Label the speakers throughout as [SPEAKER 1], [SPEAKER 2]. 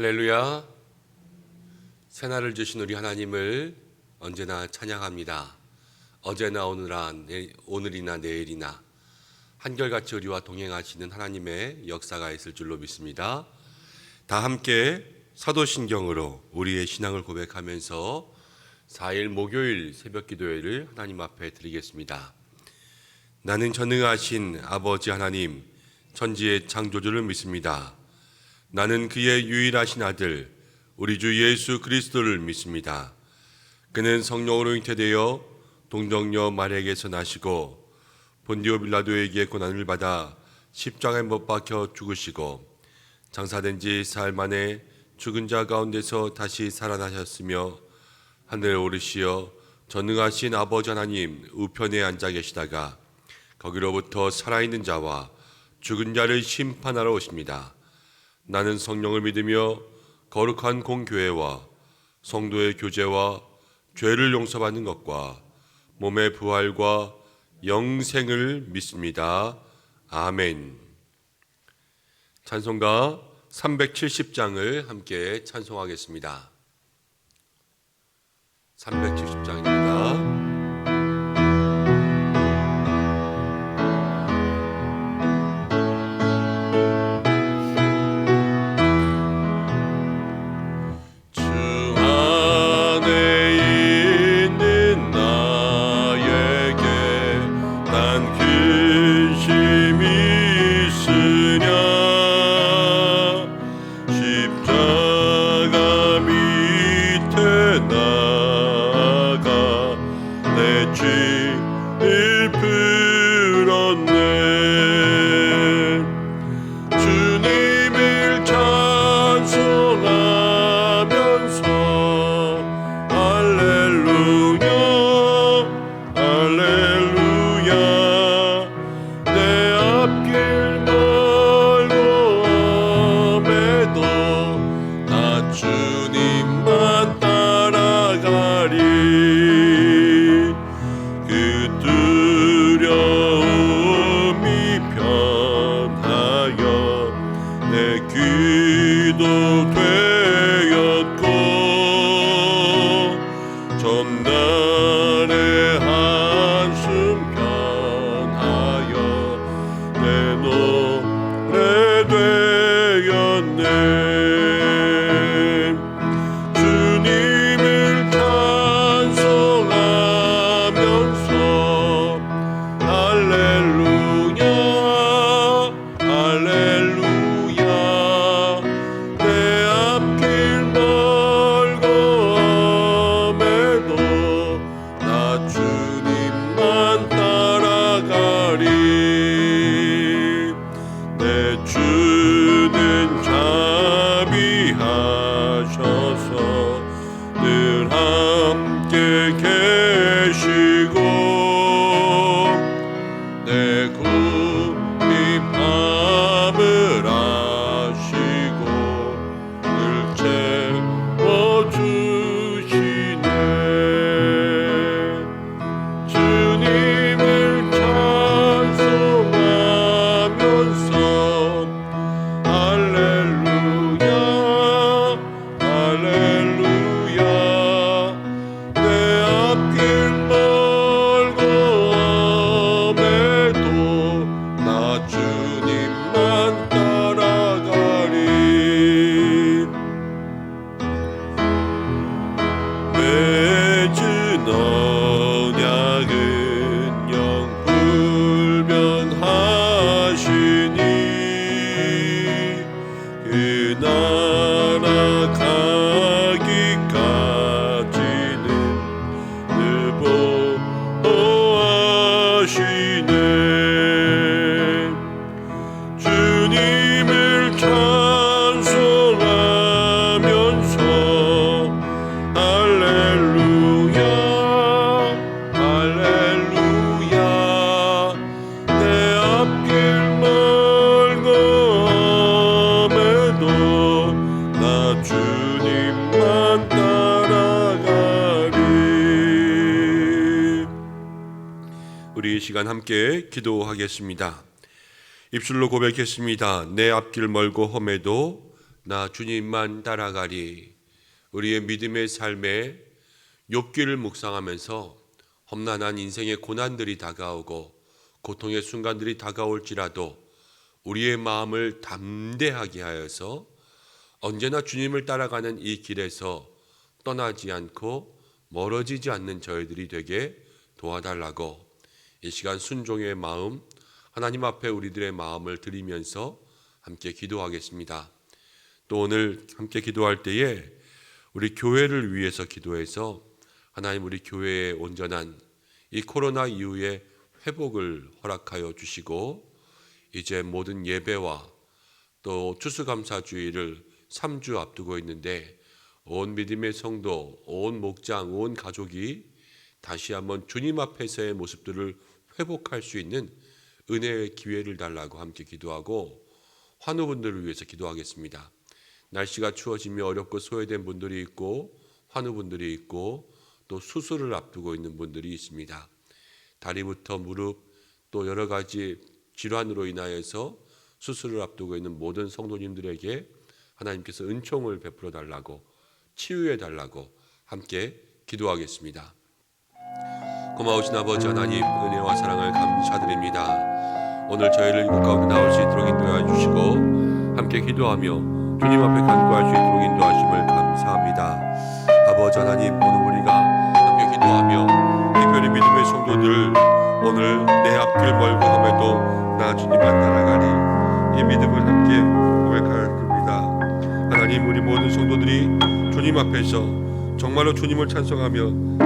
[SPEAKER 1] 할렐루야. 새날을 주신 우리 하나님을 언제나 찬양합니다. 어제나 오늘이나 내일이나 한결같이 우리와 동행하시는 하나님의 역사가 있을 줄로 믿습니다. 다 함께 사도신경으로 우리의 신앙을 고백하면서 4일 목요일 새벽 기도회를 하나님 앞에 드리겠습니다. 나는 전능하신 아버지 하나님, 천지의 창조주를 믿습니다. 나는 그의 유일하신 아들 우리 주 예수 그리스도를 믿습니다. 그는 성령으로 잉태되어 동정녀 마리아에게서 나시고 본디오 빌라도에게 고난을 받아 십자가에 못 박혀 죽으시고 장사된 지 사흘 만에 죽은 자 가운데서 다시 살아나셨으며 하늘에 오르시어 전능하신 아버지 하나님 우편에 앉아 계시다가 거기로부터 살아있는 자와 죽은 자를 심판하러 오십니다. 나는 성령을 믿으며 거룩한 공교회와 성도의 교제와 죄를 용서받는 것과 몸의 부활과 영생을 믿습니다. 아멘. 찬송가 370장을 함께 찬송하겠습니다. 370장입니다. 우리 이 시간 함께 기도하겠습니다. 입술로 고백했습니다. 내 앞길 멀고 험해도 나 주님만 따라가리. 우리의 믿음의 삶에 욥기를 묵상하면서 험난한 인생의 고난들이 다가오고 고통의 순간들이 다가올지라도 우리의 마음을 담대하게 하여서 언제나 주님을 따라가는 이 길에서 떠나지 않고 멀어지지 않는 저희들이 되게 도와달라고 이 시간 순종의 마음, 하나님 앞에 우리들의 마음을 드리면서 함께 기도하겠습니다. 또 오늘 함께 기도할 때에 우리 교회를 위해서 기도해서 하나님 우리 교회의 온전한 이 코로나 이후의 회복을 허락하여 주시고 이제 모든 예배와 또 추수감사주의를 3주 앞두고 있는데 온 믿음의 성도, 온 목장, 온 가족이 다시 한번 주님 앞에서의 모습들을 회복할 수 있는 은혜의 기회를 달라고 함께 기도하고 환우분들을 위해서 기도하겠습니다. 날씨가 추워지며 어렵고 소외된 분들이 있고 환우분들이 있고 또 수술을 앞두고 있는 분들이 있습니다. 다리부터 무릎 또 여러 가지 질환으로 인하여서 수술을 앞두고 있는 모든 성도님들에게 하나님께서 은총을 베풀어 달라고 치유해 달라고 함께 기도하겠습니다. 고마우신 아버지 하나님 은혜와 사랑을 감사드립니다. 오늘 저희를 이곳 가운데 나올 수 있도록 인도하여 주시고 함께 기도하며 주님 앞에 간구할 수 있도록 인도하심을 감사합니다. 아버지 하나님 오늘 우리가 함께 기도하며 특별히 믿음의 성도들 오늘 내 앞길 멀고 함에도 나 주님만 따라가리 이 믿음을 함께 고백하였습니다. 하나님 우리 모든 성도들이 주님 앞에서 정말로 주님을 찬송하며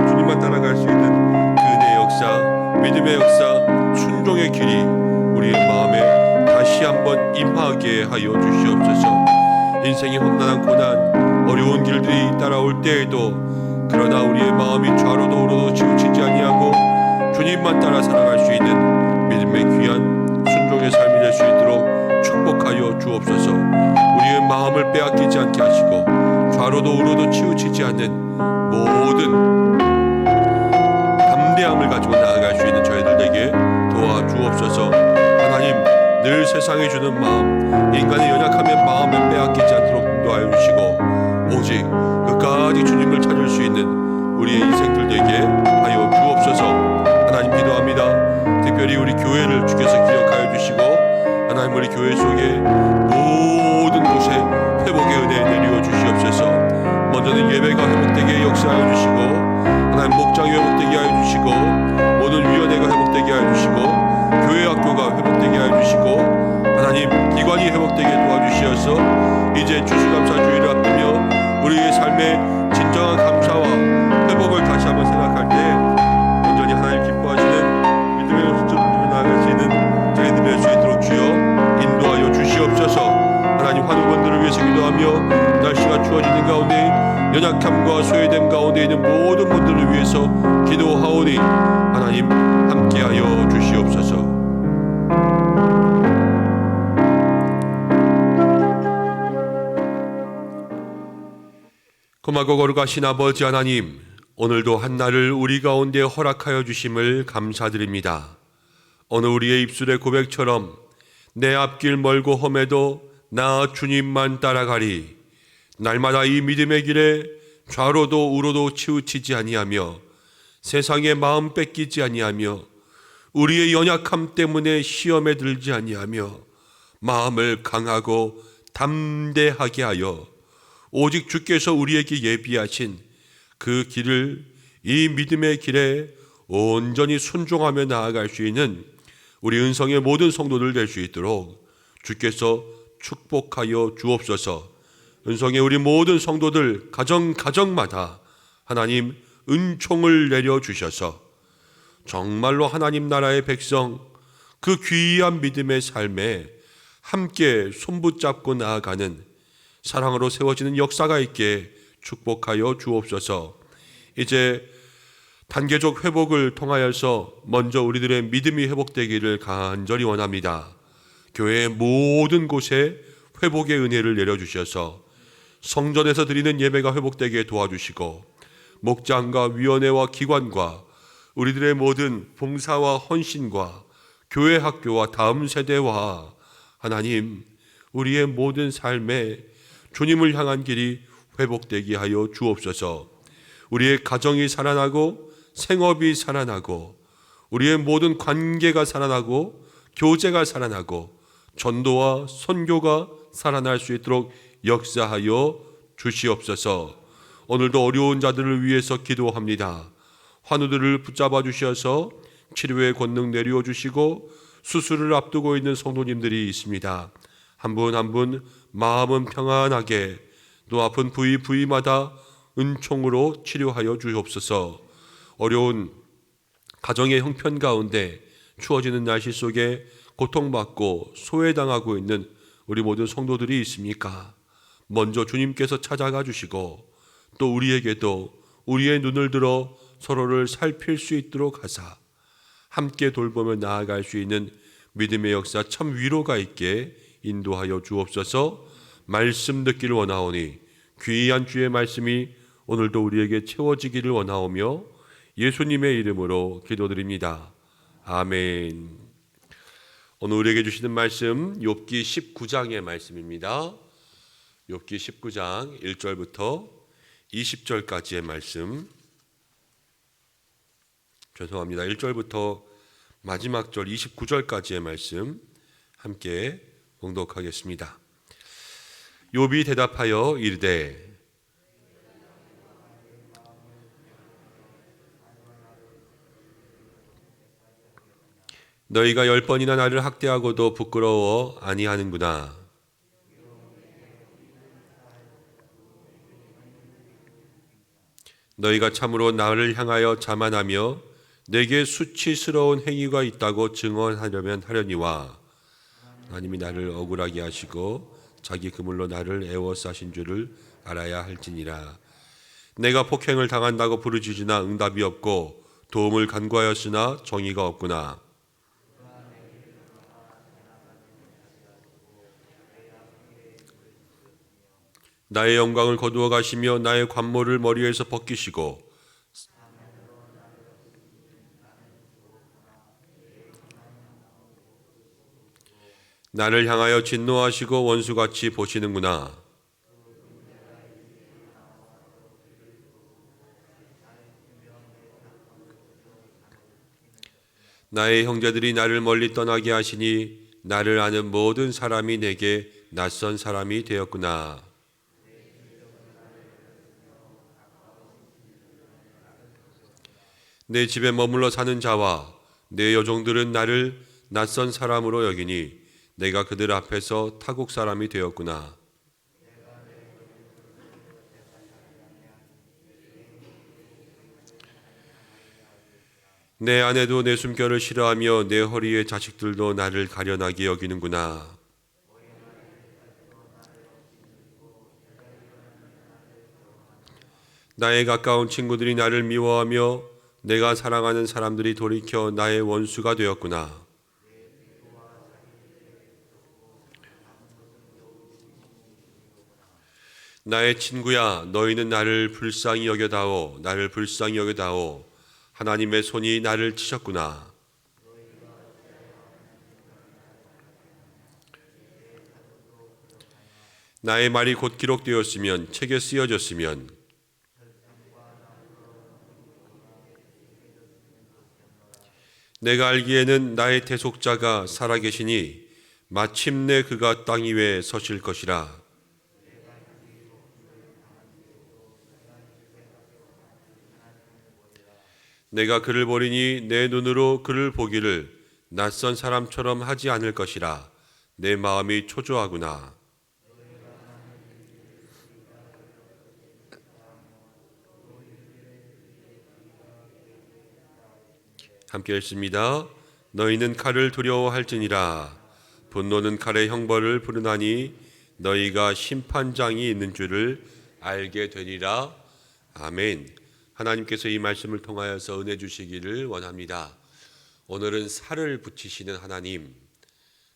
[SPEAKER 1] 주님만 따라갈 수 있는 그 은혜의 역사, 믿음의 역사, 순종의 길이 우리의 마음에 다시 한번 임하게 하여 주시옵소서. 인생의 험난한 고난, 어려운 길들이 따라올 때에도 그러나 우리의 마음이 좌로도 우로도 치우치지 아니하고 주님만 따라 살아갈 수 있는 믿음의 귀한 순종의 삶이 될 수 있도록 축복하여 주옵소서. 우리의 마음을 빼앗기지 않게 하시고 좌로도 우로도 치우치지 않는 모든 담대함을 가지고 나아갈 수 있는 저희들에게 도와주옵소서. 하나님 늘 세상에 주는 마음, 인간의 연약함의 마음을 빼앗기지 않도록 인도하여 주시고 오직 끝까지 주님을 찾을 수 있는 우리의 인생들 되게 하여 주옵소서. 하나님 기도합니다. 특별히 우리 교회를 주께서 기억하여 주시고 하나님 우리 교회 속에 모든 곳에 회복의 은혜 내려 주시옵소서. 먼저는 예배가 회복되게 역사하여 주시고 하나님 목장이 회복되게 하여 주시고 모든 위원회가 회복되게 하여 주시고 교회 학교가 회복되게 하여 주시고 하나님 기관이 회복되게 도와주시어서 이제 추수감사주의를 앞두며 우리의 삶의 진정한 감사와 회복을 다시 한번 생각할 때 온전히 하나님 기뻐하시는 믿음의 모습을 나아갈 수 있는 저희들이 될 수 있도록 주여 인도하여 주시옵소서. 하나님 환우분들을 위해서 기도하며 날씨가 추워지는 가운데 연약함과 소외됨 가운데 있는 모든 분들을 위해서 기도하오니 하나님 함께하여 주시옵소서. 고마고 거룩하신 아버지 하나님, 오늘도 한날을 우리 가운데 허락하여 주심을 감사드립니다. 오늘 우리의 입술의 고백처럼 내 앞길 멀고 험해도 나 주님만 따라가리. 날마다 이 믿음의 길에 좌로도 우로도 치우치지 아니하며 세상의 마음 뺏기지 아니하며 우리의 연약함 때문에 시험에 들지 아니하며 마음을 강하고 담대하게 하여 오직 주께서 우리에게 예비하신 그 길을 이 믿음의 길에 온전히 순종하며 나아갈 수 있는 우리 은성의 모든 성도들 될 수 있도록 주께서 축복하여 주옵소서. 은성의 우리 모든 성도들 가정마다 하나님 은총을 내려주셔서 정말로 하나님 나라의 백성 그 귀한 믿음의 삶에 함께 손붙잡고 나아가는 사랑으로 세워지는 역사가 있게 축복하여 주옵소서. 이제 단계적 회복을 통하여서 먼저 우리들의 믿음이 회복되기를 간절히 원합니다. 교회의 모든 곳에 회복의 은혜를 내려주셔서 성전에서 드리는 예배가 회복되게 도와주시고 목장과 위원회와 기관과 우리들의 모든 봉사와 헌신과 교회 학교와 다음 세대와 하나님 우리의 모든 삶에 주님을 향한 길이 회복되게 하여 주옵소서. 우리의 가정이 살아나고 생업이 살아나고 우리의 모든 관계가 살아나고 교제가 살아나고 전도와 선교가 살아날 수 있도록 역사하여 주시옵소서. 오늘도 어려운 자들을 위해서 기도합니다. 환우들을 붙잡아 주셔서 치료의 권능 내려 주시고 수술을 앞두고 있는 성도님들이 있습니다. 한 분 한 분 마음은 평안하게 또 아픈 부위마다 은총으로 치료하여 주옵소서. 어려운 가정의 형편 가운데 추워지는 날씨 속에 고통받고 소외당하고 있는 우리 모든 성도들이 있습니까? 먼저 주님께서 찾아가 주시고 또 우리에게도 우리의 눈을 들어 서로를 살필 수 있도록 하사 함께 돌보며 나아갈 수 있는 믿음의 역사 참 위로가 있게 인도하여 주옵소서. 말씀 듣기를 원하오니 귀한 주의 말씀이 오늘도 우리에게 채워지기를 원하오며 예수님의 이름으로 기도드립니다. 아멘. 오늘 우리에게 주시는 말씀 욥기 19장의 말씀입니다. 욥기 19장 1절부터 20절까지의 말씀. 죄송합니다. 1절부터 마지막 절 29절까지의 말씀 함께 봉독하겠습니다. 욥이 대답하여 이르되 너희가 10번이나 나를 학대하고도 부끄러워 아니하는구나. 너희가 참으로 나를 향하여 자만하며 내게 수치스러운 행위가 있다고 증언하려면 하려니와 하나님이 나를 억울하게 하시고 자기 그물로 나를 애워싸신 줄을 알아야 할지니라. 내가 폭행을 당한다고 부르짖으나 응답이 없고 도움을 간구하였으나 정의가 없구나. 나의 영광을 거두어 가시며 나의 관모를 머리에서 벗기시고 나를 향하여 진노하시고 원수같이 보시는구나. 나의 형제들이 나를 멀리 떠나게 하시니 나를 아는 모든 사람이 내게 낯선 사람이 되었구나. 내 집에 머물러 사는 자와 내 여종들은 나를 낯선 사람으로 여기니 내가 그들 앞에서 타국 사람이 되었구나. 내 아내도 내 숨결을 싫어하며 내 허리의 자식들도 나를 가련하게 여기는구나. 나의 가까운 친구들이 나를 미워하며 내가 사랑하는 사람들이 돌이켜 나의 원수가 되었구나. 나의 친구야, 너희는 나를 불쌍히 여겨다오. 나를 불쌍히 여겨다오. 하나님의 손이 나를 치셨구나. 나의 말이 곧 기록되었으면 책에 쓰여졌으면 내가 알기에는 나의 대속자가 살아계시니 마침내 그가 땅 위에 서실 것이라. 내가 그를 보리니 내 눈으로 그를 보기를 낯선 사람처럼 하지 않을 것이라. 내 마음이 초조하구나. 함께 읽습니다. 너희는 칼을 두려워할지니라. 분노는 칼의 형벌을 부르나니 너희가 심판장이 있는 줄을 알게 되리라. 아멘. 하나님께서 이 말씀을 통하여서 은혜 주시기를 원합니다. 오늘은 살을 붙이시는 하나님,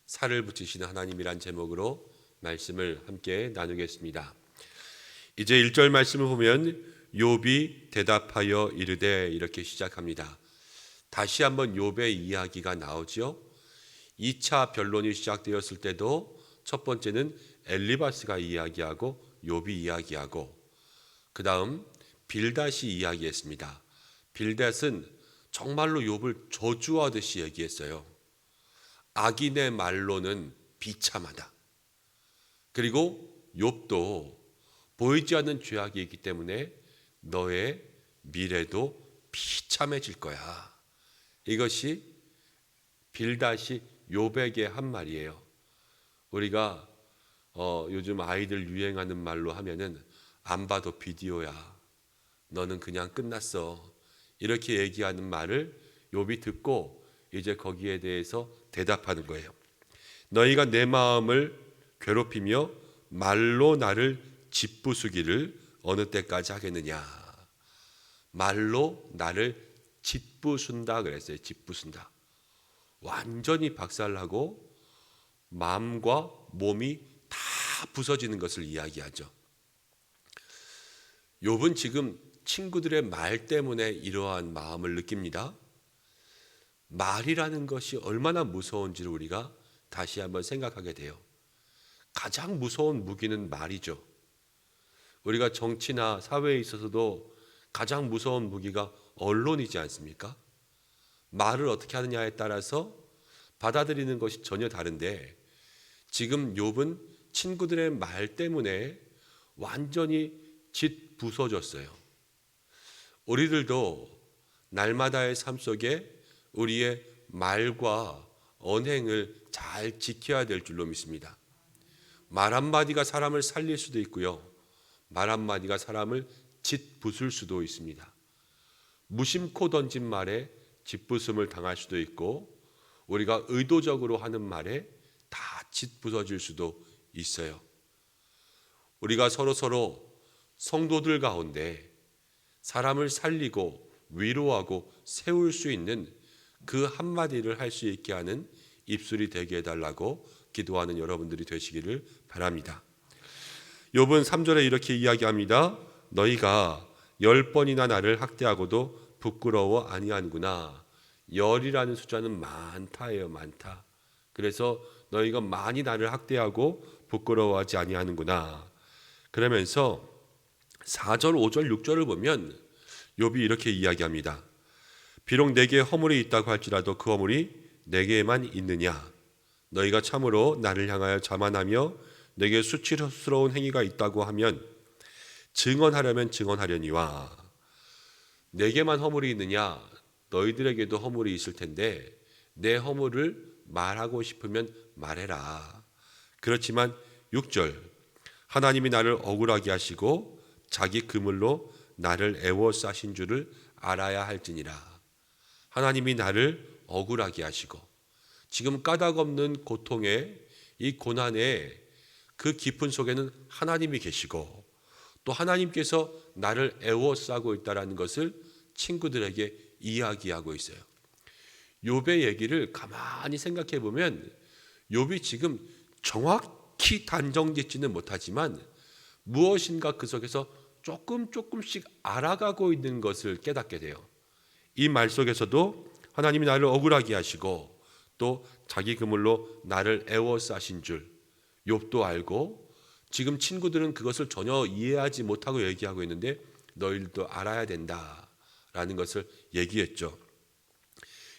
[SPEAKER 1] 살을 붙이시는 하나님이란 제목으로 말씀을 함께 나누겠습니다. 이제 1절 말씀을 보면 욥이 대답하여 이르되 이렇게 시작합니다. 다시 한번 욥의 이야기가 나오죠. 2차 변론이 시작되었을 때도 첫 번째는 엘리바스가 이야기하고 욥이 이야기하고 그 다음 빌닷이 이야기했습니다. 빌닷은 정말로 욥을 저주하듯이 얘기했어요. 악인의 말로는 비참하다. 그리고 욥도 보이지 않는 죄악이 있기 때문에 너의 미래도 비참해질 거야. 이것이 빌닷이 욥에게 한 말이에요. 우리가 요즘 아이들 유행하는 말로 하면은 안 봐도 비디오야. 너는 그냥 끝났어. 이렇게 얘기하는 말을 욥이 듣고 이제 거기에 대해서 대답하는 거예요. 너희가 내 마음을 괴롭히며 말로 나를 짓부수기를 어느 때까지 하겠느냐. 말로 나를 짓부순다 그랬어요. 짓부순다. 완전히 박살나고 마음과 몸이 다 부서지는 것을 이야기하죠. 욥은 지금 친구들의 말 때문에 이러한 마음을 느낍니다. 말이라는 것이 얼마나 무서운지를 우리가 다시 한번 생각하게 돼요. 가장 무서운 무기는 말이죠. 우리가 정치나 사회에 있어서도 가장 무서운 무기가 언론이지 않습니까? 말을 어떻게 하느냐에 따라서 받아들이는 것이 전혀 다른데 지금 욥은 친구들의 말 때문에 완전히 짓부서졌어요. 우리들도 날마다의 삶 속에 우리의 말과 언행을 잘 지켜야 될 줄로 믿습니다. 말 한마디가 사람을 살릴 수도 있고요. 말 한마디가 사람을 짓부술 수도 있습니다. 무심코 던진 말에 짓부숨을 당할 수도 있고 우리가 의도적으로 하는 말에 다 짓부서질 수도 있어요. 우리가 서로 성도들 가운데 사람을 살리고 위로하고 세울 수 있는 그 한마디를 할 수 있게 하는 입술이 되게 해달라고 기도하는 여러분들이 되시기를 바랍니다. 욥은 3절에 이렇게 이야기합니다. 너희가 10번이나 나를 학대하고도 부끄러워 아니하는구나. 10이라는 숫자는 많다예요. 많다. 그래서 너희가 많이 나를 학대하고 부끄러워하지 아니하는구나. 그러면서 4절, 5절, 6절을 보면 욥이 이렇게 이야기합니다. 비록 내게 허물이 있다고 할지라도 그 허물이 내게만 있느냐. 너희가 참으로 나를 향하여 자만하며 내게 수치스러운 행위가 있다고 하면 증언하려면 증언하려니와. 내게만 허물이 있느냐. 너희들에게도 허물이 있을 텐데 내 허물을 말하고 싶으면 말해라. 그렇지만 6절 하나님이 나를 억울하게 하시고 자기 그물로 나를 애워싸신 줄을 알아야 할지니라. 하나님이 나를 억울하게 하시고 지금 까닭없는 고통에 이 고난에 그 깊은 속에는 하나님이 계시고 또 하나님께서 나를 애워싸고 있다는 것을 친구들에게 이야기하고 있어요. 욥의 얘기를 가만히 생각해 보면 욥이 지금 정확히 단정짓지는 못하지만 무엇인가 그 속에서 조금씩 알아가고 있는 것을 깨닫게 돼요. 이 말 속에서도 하나님이 나를 억울하게 하시고 또 자기 그물로 나를 애워싸신 줄 욥도 알고 지금 친구들은 그것을 전혀 이해하지 못하고 얘기하고 있는데 너희들도 알아야 된다라는 것을 얘기했죠.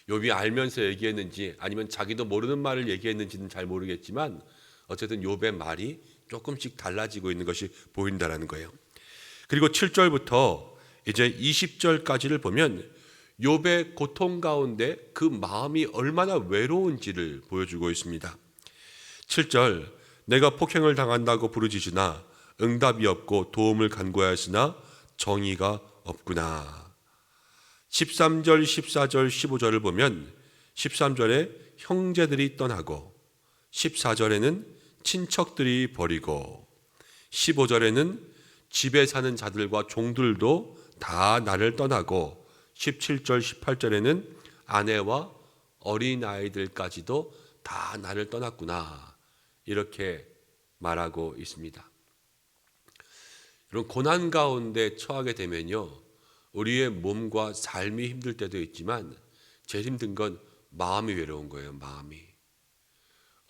[SPEAKER 1] 욥이 알면서 얘기했는지 아니면 자기도 모르는 말을 얘기했는지는 잘 모르겠지만 어쨌든 욥의 말이 조금씩 달라지고 있는 것이 보인다라는 거예요. 그리고 7절부터 이제 20절까지를 보면 욥의 고통 가운데 그 마음이 얼마나 외로운지를 보여주고 있습니다. 7절 내가 폭행을 당한다고 부르짖으나 응답이 없고 도움을 간구하였으나 정의가 없구나. 13절, 14절, 15절을 보면 13절에 형제들이 떠나고 14절에는 친척들이 버리고 15절에는 집에 사는 자들과 종들도 다 나를 떠나고 17절, 18절에는 아내와 어린아이들까지도 다 나를 떠났구나. 이렇게 말하고 있습니다. 이런 고난 가운데 처하게 되면요. 우리의 몸과 삶이 힘들 때도 있지만 제일 힘든 건 마음이 외로운 거예요. 마음이.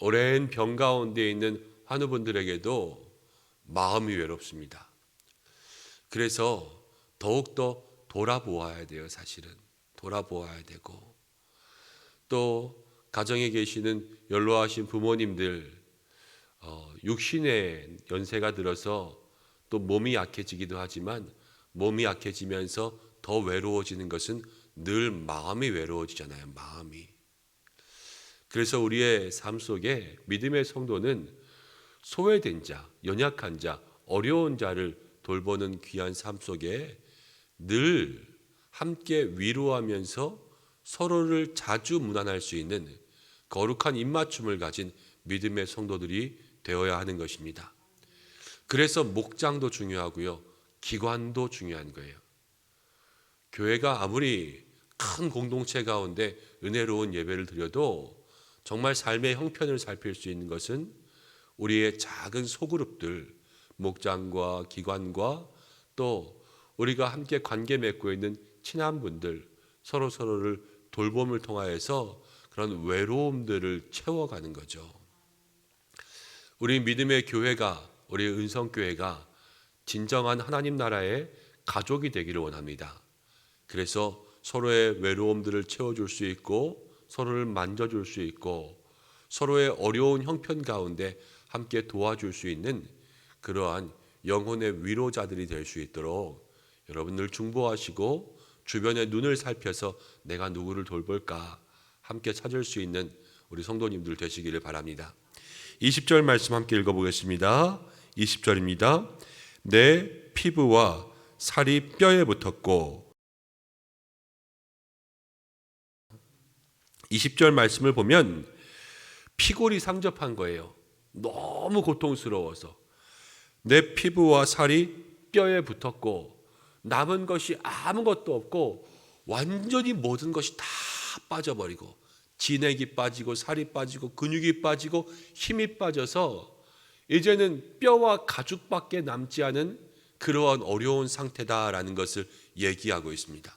[SPEAKER 1] 오랜 병 가운데 있는 환우분들에게도 마음이 외롭습니다. 그래서 더욱더 돌아보아야 돼요. 사실은 돌아보아야 되고, 또 가정에 계시는 연로하신 부모님들, 육신의 연세가 들어서 또 몸이 약해지기도 하지만 몸이 약해지면서 더 외로워지는 것은 늘 마음이 외로워지잖아요. 마음이. 그래서 우리의 삶 속에 믿음의 성도는 소외된 자, 연약한 자, 어려운 자를 돌보는 귀한 삶 속에 늘 함께 위로하면서 서로를 자주 문안할 수 있는 거룩한 입맞춤을 가진 믿음의 성도들이 되어야 하는 것입니다. 그래서 목장도 중요하고요, 기관도 중요한 거예요. 교회가 아무리 큰 공동체 가운데 은혜로운 예배를 드려도 정말 삶의 형편을 살필 수 있는 것은 우리의 작은 소그룹들, 목장과 기관과 또 우리가 함께 관계 맺고 있는 친한 분들, 서로를 돌봄을 통하여서 그런 외로움들을 채워가는 거죠. 우리 믿음의 교회가, 우리 은성교회가 진정한 하나님 나라의 가족이 되기를 원합니다. 그래서 서로의 외로움들을 채워줄 수 있고, 서로를 만져줄 수 있고, 서로의 어려운 형편 가운데 함께 도와줄 수 있는 그러한 영혼의 위로자들이 될 수 있도록 여러분 늘 중보하시고, 주변의 눈을 살펴서 내가 누구를 돌볼까 함께 찾을 수 있는 우리 성도님들 되시기를 바랍니다. 20절 말씀 함께 읽어보겠습니다. 20절입니다. 내 피부와 살이 뼈에 붙었고, 20절 말씀을 보면 피골이 상접한 거예요. 너무 고통스러워서 내 피부와 살이 뼈에 붙었고, 남은 것이 아무것도 없고 완전히 모든 것이 다 빠져버리고, 진액이 빠지고 살이 빠지고 근육이 빠지고 힘이 빠져서 이제는 뼈와 가죽밖에 남지 않은 그러한 어려운 상태다라는 것을 얘기하고 있습니다.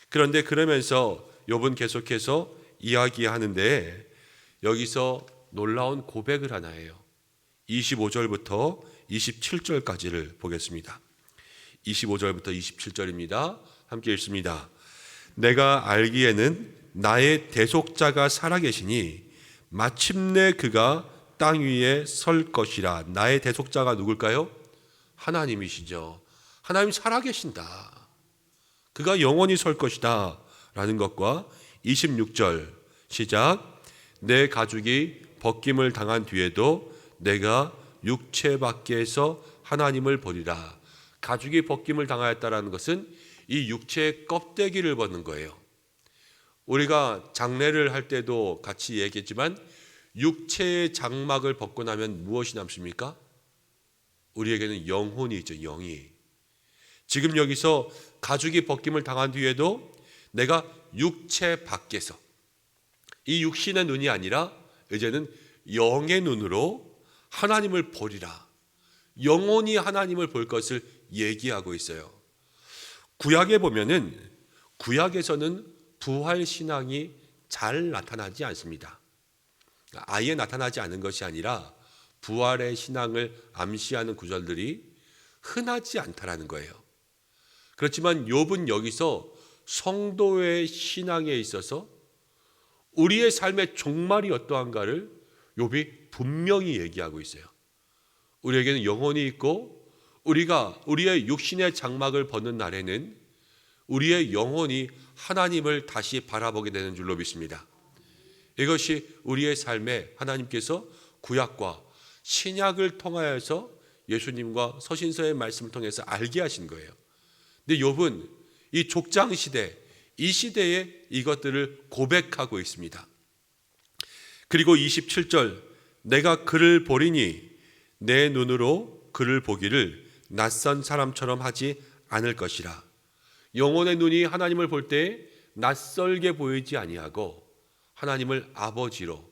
[SPEAKER 1] 그런데 그러면서 욥은 계속해서 이야기하는데 여기서 놀라운 고백을 하나 해요. 25절부터 27절까지를 보겠습니다. 25절부터 27절입니다. 함께 읽습니다. 내가 알기에는 나의 대속자가 살아계시니 마침내 그가 땅 위에 설 것이라. 나의 대속자가 누굴까요? 하나님이시죠. 하나님 살아계신다. 그가 영원히 설 것이다 라는 것과 26절 시작. 내 가죽이 벗김을 당한 뒤에도 내가 육체 밖에서 하나님을 보리라. 가죽이 벗김을 당하였다라는 것은 이 육체의 껍데기를 벗는 거예요. 우리가 장례를 할 때도 같이 얘기했지만 육체의 장막을 벗고 나면 무엇이 남습니까? 우리에게는 영혼이죠. 영이. 지금 여기서 가죽이 벗김을 당한 뒤에도 내가 육체 밖에서, 이 육신의 눈이 아니라 이제는 영의 눈으로 하나님을 보리라. 영원히 하나님을 볼 것을 얘기하고 있어요. 구약에 보면은, 구약에서는 부활 신앙이 잘 나타나지 않습니다. 아예 나타나지 않은 것이 아니라 부활의 신앙을 암시하는 구절들이 흔하지 않다라는 거예요. 그렇지만 욥은 여기서 성도의 신앙에 있어서 우리의 삶의 종말이 어떠한가를 욥이 분명히 얘기하고 있어요. 우리에게는 영혼이 있고, 우리가 우리의 육신의 장막을 벗는 날에는 우리의 영혼이 하나님을 다시 바라보게 되는 줄로 믿습니다. 이것이 우리의 삶에 하나님께서 구약과 신약을 통하여서 예수님과 서신서의 말씀을 통해서 알게 하신 거예요. 근데 욥은 이 족장 시대, 이 시대에 이것들을 고백하고 있습니다. 그리고 27절, 내가 그를 보리니 내 눈으로 그를 보기를 낯선 사람처럼 하지 않을 것이라. 영혼의 눈이 하나님을 볼 때 낯설게 보이지 아니하고 하나님을 아버지로,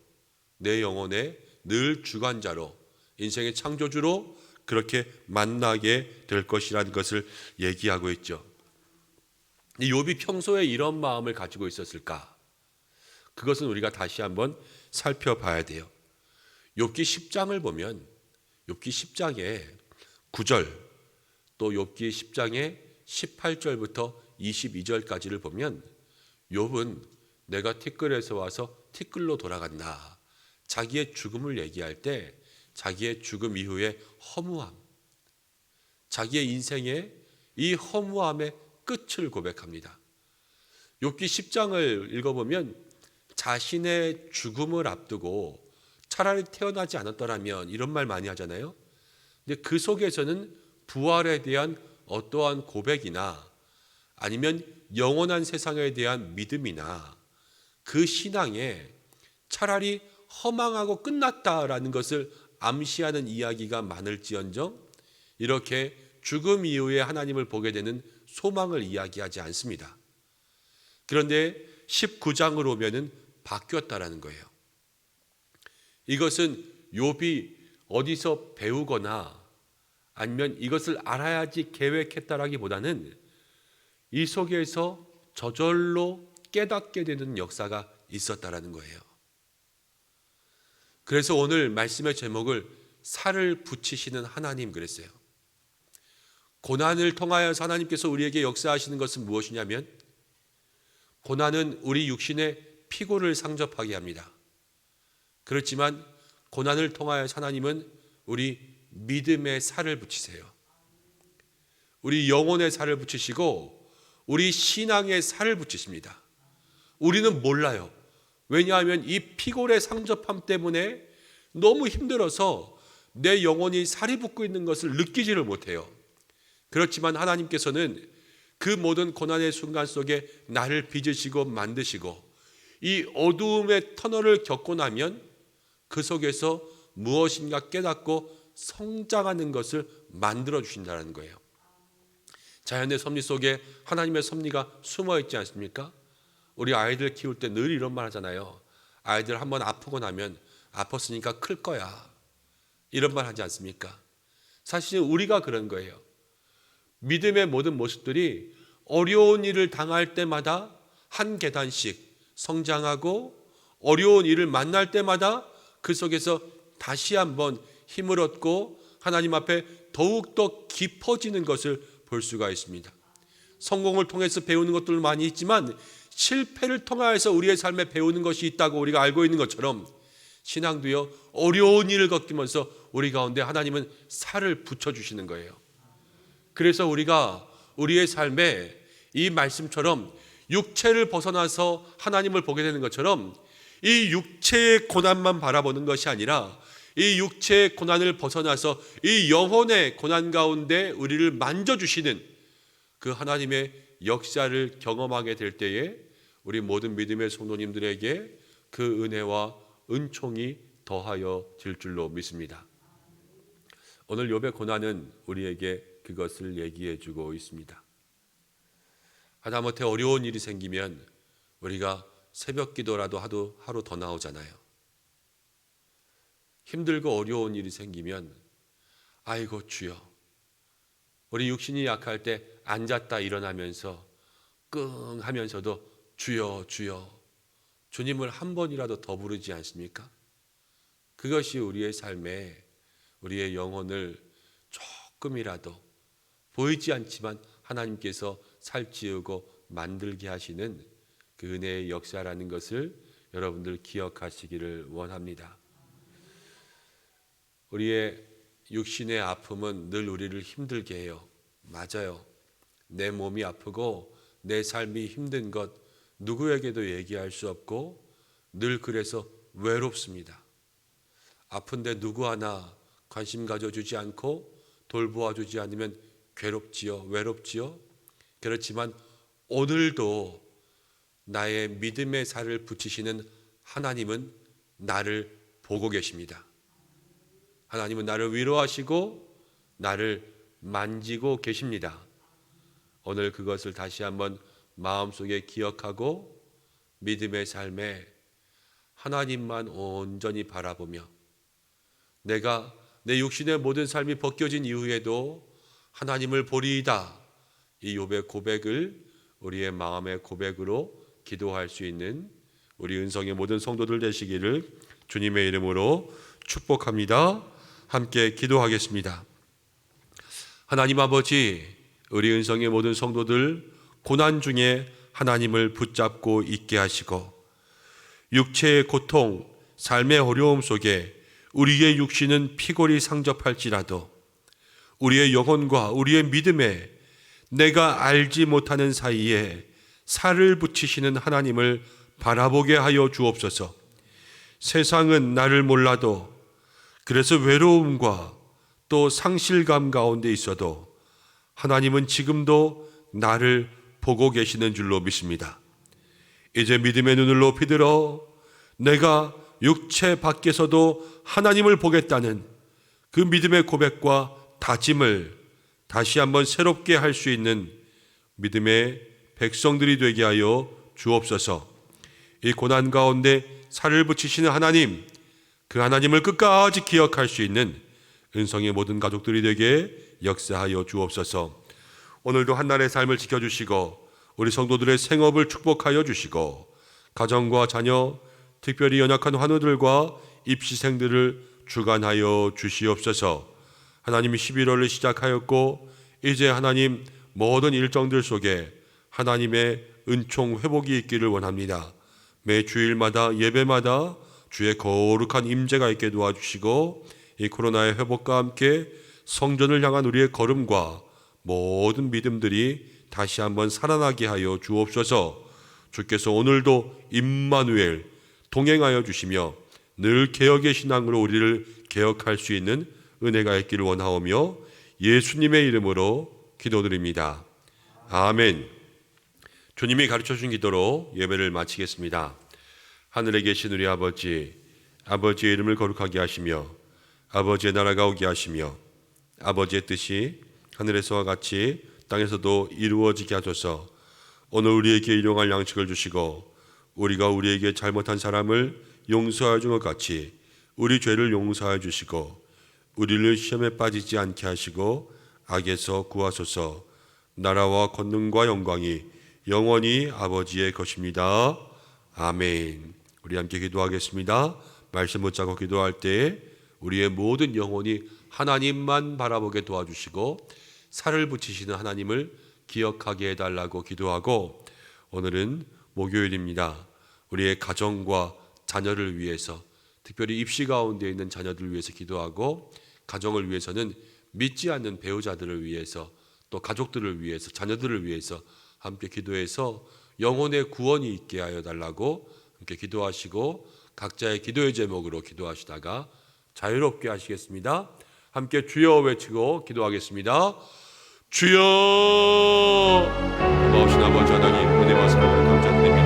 [SPEAKER 1] 내 영혼의 늘 주관자로, 인생의 창조주로 그렇게 만나게 될 것이라는 것을 얘기하고 있죠. 욥이 평소에 이런 마음을 가지고 있었을까? 그것은 우리가 다시 한번 살펴봐야 돼요. 욥기 10장을 보면 욥기 10장에 9절 또 욥기 10장에 18절부터 22절까지를 보면 욥은 내가 티끌에서 와서 티끌로 돌아간다. 자기의 죽음을 얘기할 때 자기의 죽음 이후의 허무함, 자기의 인생의 이 허무함의 끝을 고백합니다. 욥기 10장을 읽어보면 자신의 죽음을 앞두고 차라리 태어나지 않았더라면 이런 말 많이 하잖아요. 근데 그 속에서는 부활에 대한 어떠한 고백이나 아니면 영원한 세상에 대한 믿음이나 그 신앙에 차라리 허망하고 끝났다라는 것을 암시하는 이야기가 많을지언정 이렇게 죽음 이후에 하나님을 보게 되는 소망을 이야기하지 않습니다. 그런데 19장으로 오면은 바뀌었다라는 거예요. 이것은 욥이 어디서 배우거나 아니면 이것을 알아야지 계획했다라기보다는 이 속에서 저절로 깨닫게 되는 역사가 있었다라는 거예요. 그래서 오늘 말씀의 제목을 살을 붙이시는 하나님 그랬어요. 고난을 통하여서 하나님께서 우리에게 역사하시는 것은 무엇이냐면 고난은 우리 육신의 피고를 상접하게 합니다. 그렇지만 고난을 통하여서 하나님은 우리 믿음의 살을 붙이세요. 우리 영혼의 살을 붙이시고 우리 신앙의 살을 붙이십니다. 우리는 몰라요. 왜냐하면 이 피골의 상접함 때문에 너무 힘들어서 내 영혼이 살이 붙고 있는 것을 느끼지를 못해요. 그렇지만 하나님께서는 그 모든 고난의 순간 속에 나를 빚으시고 만드시고 이 어두움의 터널을 겪고 나면 그 속에서 무엇인가 깨닫고 성장하는 것을 만들어 주신다는 거예요. 자연의 섭리 속에 하나님의 섭리가 숨어 있지 않습니까? 우리 아이들 키울 때 늘 이런 말 하잖아요. 아이들 한번 아프고 나면 아팠으니까 클 거야. 이런 말 하지 않습니까? 사실 우리가 그런 거예요. 믿음의 모든 모습들이 어려운 일을 당할 때마다 한 계단씩 성장하고 어려운 일을 만날 때마다 그 속에서 다시 한번 힘을 얻고 하나님 앞에 더욱더 깊어지는 것을 볼 수가 있습니다. 성공을 통해서 배우는 것들 많이 있지만 실패를 통하여서 우리의 삶에 배우는 것이 있다고 우리가 알고 있는 것처럼 신앙도요, 어려운 일을 겪으면서 우리 가운데 하나님은 살을 붙여주시는 거예요. 그래서 우리가 우리의 삶에 이 말씀처럼 육체를 벗어나서 하나님을 보게 되는 것처럼 이 육체의 고난만 바라보는 것이 아니라 이 육체의 고난을 벗어나서 이 영혼의 고난 가운데 우리를 만져주시는 그 하나님의 역사를 경험하게 될 때에 우리 모든 믿음의 성도님들에게 그 은혜와 은총이 더하여 질 줄로 믿습니다. 오늘 욥의 고난은 우리에게 그것을 얘기해 주고 있습니다. 하다못해 어려운 일이 생기면 우리가 새벽 기도라도 하루 더 나오잖아요. 힘들고 어려운 일이 생기면 아이고 주여, 우리 육신이 약할 때 앉았다 일어나면서 끙 하면서도 주여 주여 주님을 한 번이라도 더 부르지 않습니까? 그것이 우리의 삶에 우리의 영혼을 조금이라도 보이지 않지만 하나님께서 살찌우고 만들게 하시는 그 은혜의 역사라는 것을 여러분들 기억하시기를 원합니다. 우리의 육신의 아픔은 늘 우리를 힘들게 해요. 맞아요. 내 몸이 아프고 내 삶이 힘든 것 누구에게도 얘기할 수 없고 늘 그래서 외롭습니다. 아픈데 누구 하나 관심 가져주지 않고 돌보아주지 않으면 괴롭지요, 외롭지요. 그렇지만 오늘도 나의 믿음의 살을 붙이시는 하나님은 나를 보고 계십니다. 하나님은 나를 위로하시고 나를 만지고 계십니다. 오늘 그것을 다시 한번 마음속에 기억하고 믿음의 삶에 하나님만 온전히 바라보며 내가 내 육신의 모든 삶이 벗겨진 이후에도 하나님을 보리이다. 이 욥의 고백을 우리의 마음의 고백으로 기도할 수 있는 우리 은성의 모든 성도들 되시기를 주님의 이름으로 축복합니다. 함께 기도하겠습니다. 하나님 아버지, 우리 은성의 모든 성도들 고난 중에 하나님을 붙잡고 있게 하시고 육체의 고통, 삶의 어려움 속에 우리의 육신은 피골이 상접할지라도 우리의 영혼과 우리의 믿음에 내가 알지 못하는 사이에 살을 붙이시는 하나님을 바라보게 하여 주옵소서. 세상은 나를 몰라도 그래서 외로움과 또 상실감 가운데 있어도 하나님은 지금도 나를 보고 계시는 줄로 믿습니다. 이제 믿음의 눈을 높이 들어 내가 육체 밖에서도 하나님을 보겠다는 그 믿음의 고백과 다짐을 다시 한번 새롭게 할 수 있는 믿음의 백성들이 되게 하여 주옵소서. 이 고난 가운데 살을 붙이시는 하나님, 그 하나님을 끝까지 기억할 수 있는 은성의 모든 가족들이 되게 역사하여 주옵소서. 오늘도 한날의 삶을 지켜주시고 우리 성도들의 생업을 축복하여 주시고 가정과 자녀, 특별히 연약한 환우들과 입시생들을 주관하여 주시옵소서. 하나님이 11월을 시작하였고 이제 하나님 모든 일정들 속에 하나님의 은총 회복이 있기를 원합니다. 매 주일마다 예배마다 주의 거룩한 임재가 있게 도와주시고 이 코로나의 회복과 함께 성전을 향한 우리의 걸음과 모든 믿음들이 다시 한번 살아나게 하여 주옵소서. 주께서 오늘도 임마누엘 동행하여 주시며 늘 개혁의 신앙으로 우리를 개혁할 수 있는 은혜가 있기를 원하오며 예수님의 이름으로 기도드립니다. 아멘. 주님이 가르쳐 주신 기도로 예배를 마치겠습니다. 하늘에 계신 우리 아버지, 아버지의 이름을 거룩하게 하시며 아버지의 나라가 오게 하시며 아버지의 뜻이 하늘에서와 같이 땅에서도 이루어지게 하소서. 오늘 우리에게 일용할 양식을 주시고 우리가 우리에게 잘못한 사람을 용서하여 준 것 같이 우리 죄를 용서하여 주시고 우리를 시험에 빠지지 않게 하시고 악에서 구하소서. 나라와 권능과 영광이 영원히 아버지의 것입니다. 아멘. 우리 함께 기도하겠습니다. 말씀 붙잡고 기도할 때 우리의 모든 영혼이 하나님만 바라보게 도와주시고 살을 붙이시는 하나님을 기억하게 해달라고 기도하고, 오늘은 목요일입니다. 우리의 가정과 자녀를 위해서, 특별히 입시 가운데 있는 자녀들을 위해서 기도하고, 가정을 위해서는 믿지 않는 배우자들을 위해서, 또 가족들을 위해서, 자녀들을 위해서 함께 기도해서 영혼의 구원이 있게 하여 달라고 함께 기도하시고, 각자의 기도의 제목으로 기도하시다가 자유롭게 하시겠습니다. 함께 주여 외치고 기도하겠습니다. 주여! 고마우신 아버지 하나님, 은혜와 사랑을 감사드립니다.